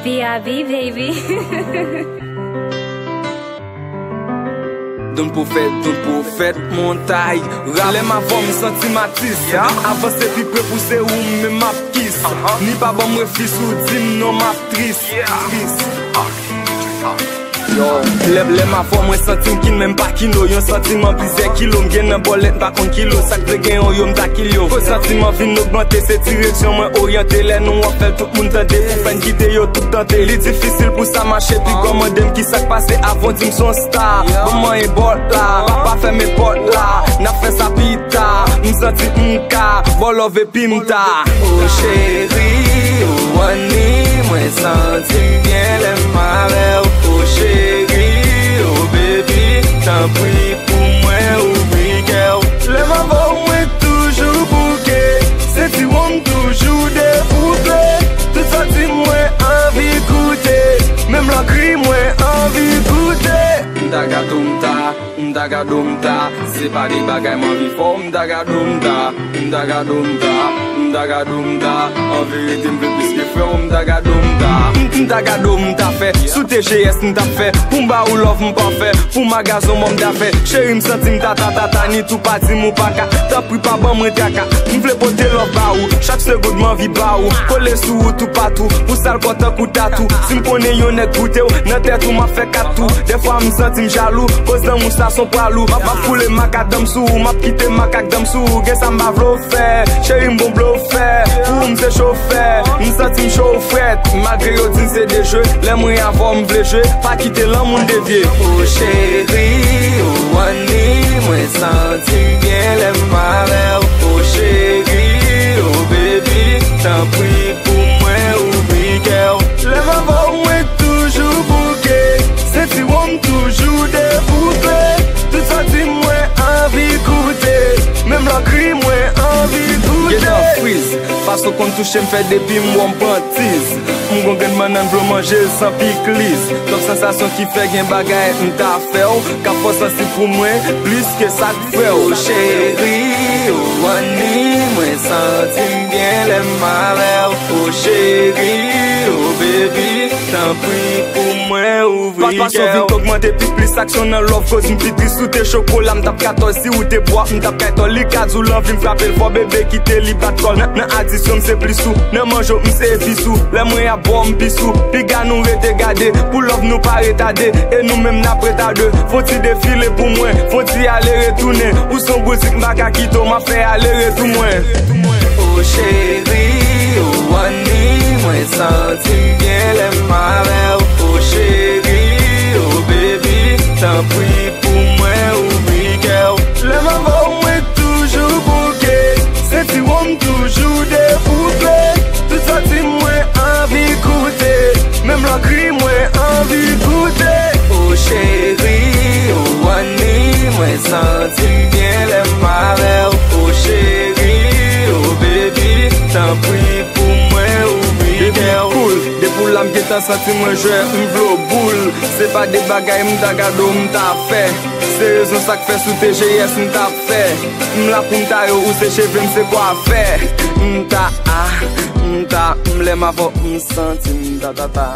B.I.B. baby. Don pou fèt, montaï. Rale ma fòm senti matis. Avansè pi prè pousse ou mè map kis. Ni pa bon mre fis ou dim non map tris. Yo, le ma fòm mwen sentim kin mèm pa kilo. Yon sentiman plize kilo. Mgen nan bolet pa kon kilo. Sak vle gen yo mta kilo. Ko sentiman vin augmente se direksyon mwen oriente. Le nou wafel tout moun tante. Pou fen kite yo tout tante. Li difisil pou sa mache. Pi goman dem ki sak pase avon dim son star. Maman e bot la, papa fe me pot la. Na fe sa pita, msenti mka. Volove pimta. Oh chéri, oh wani. Mwen sentim bien le mare. Oh chéri, oh baby. T'en prie pou mwen oubli girl. Le mavo mwen toujou bouke. Se ti wam toujou debouple. Tout sa ti mwen anvi koute. Mem la kri mwen anvi koute. Mdaga doumta, se pa di bagay man vi fò. Mdaga doumta, en verite mve piske fè. Mdaga doumta fè, sou TGS mta fè. Pou mba ou love mpa fè, pou magazon mda fè. Chéri msenti mta ni tout pati mou paka. Ta pri pa ban mwen tiaka, mvle pote love ba ou. Chak segoud man vi ba ou, kole sou ou tout patou. Pou sal konta kou tatou, si mpone yon net koute ou. Nan tèt ou ma fè katou, defwa msenti mjalou. Koz dan mousta son pralou, ma foule makadam sou. Ma pkite makakdam sou, gen sa mba vlo fè. Chéri mbon blo fè, pou mse chofè. Msenti mchofret, malgré yo din se de jeu. Le mwen avon mvle jeu, pa kite lan moun devye. Oh chéri, oh wani. Mwen senti bien le mare. Oh chéri, oh baby. T'en prie pou mwen oubli girl. Le mavo mwen toujou bouke. Se ti wam toujou debouple. Tout sa ti mwen anvi koute. Mem la kri mwen anvi koute. Get up freeze, faso kon touche mfè depi mwam pantiz. Mgon gen manan vlo manje san piklis. Top sensasyon ki fè gen bagay mta fè ou. Ka fò sensi pou mwen, plus ke sak fè ou. Chéri, oh wani. Mwen sentim bien le mare. Oh chéri, oh baby. T'en prie pou mwen ouvri girl. Passion vite augmente pi plus aksyon nan love. Cause m'pitris sou te chokola. M'tap 14 si ou te bois. M'tap 14 li kadzou l'envie m'frappe l fò bébé ki te li bat kol. Nan adisyon m'se plis sou. Nan manjo m'se episou. Le mwen ya bo m'pisou. Pi ga nou rete gade. Pou love nou pa retade. E nou mèm na preta de. Fon ti defile pou mwen. Fon ti ale retoune. Ou son gouzik m'baka kito. Ma fè ale retou mwen. Oh chéri, oh wani. Mwen sentim bien le mare. Oh chéri, oh baby. T'en prie pou mwen oubli girl. Le mavo mwen toujou bouke. Se ti wam toujou debouple. Tout sa ti mwen anvi koute. Mem la kri mwen anvi koute. Oh chéri, oh wani. Mwen sentim bien le mare. Oh chéri, oh baby. T'en prie pou mwen oubli girl. De pou lam ki tan senti mwen jwe m'vlo boule. Se pa de bagay m'daga do m'ta fè. Se rezon sak fè sou TGS m'ta fè. M'la pou m'ta yo ou se cheve m'se kwa fè. M'ta m'le ma vo m'senti m'ta.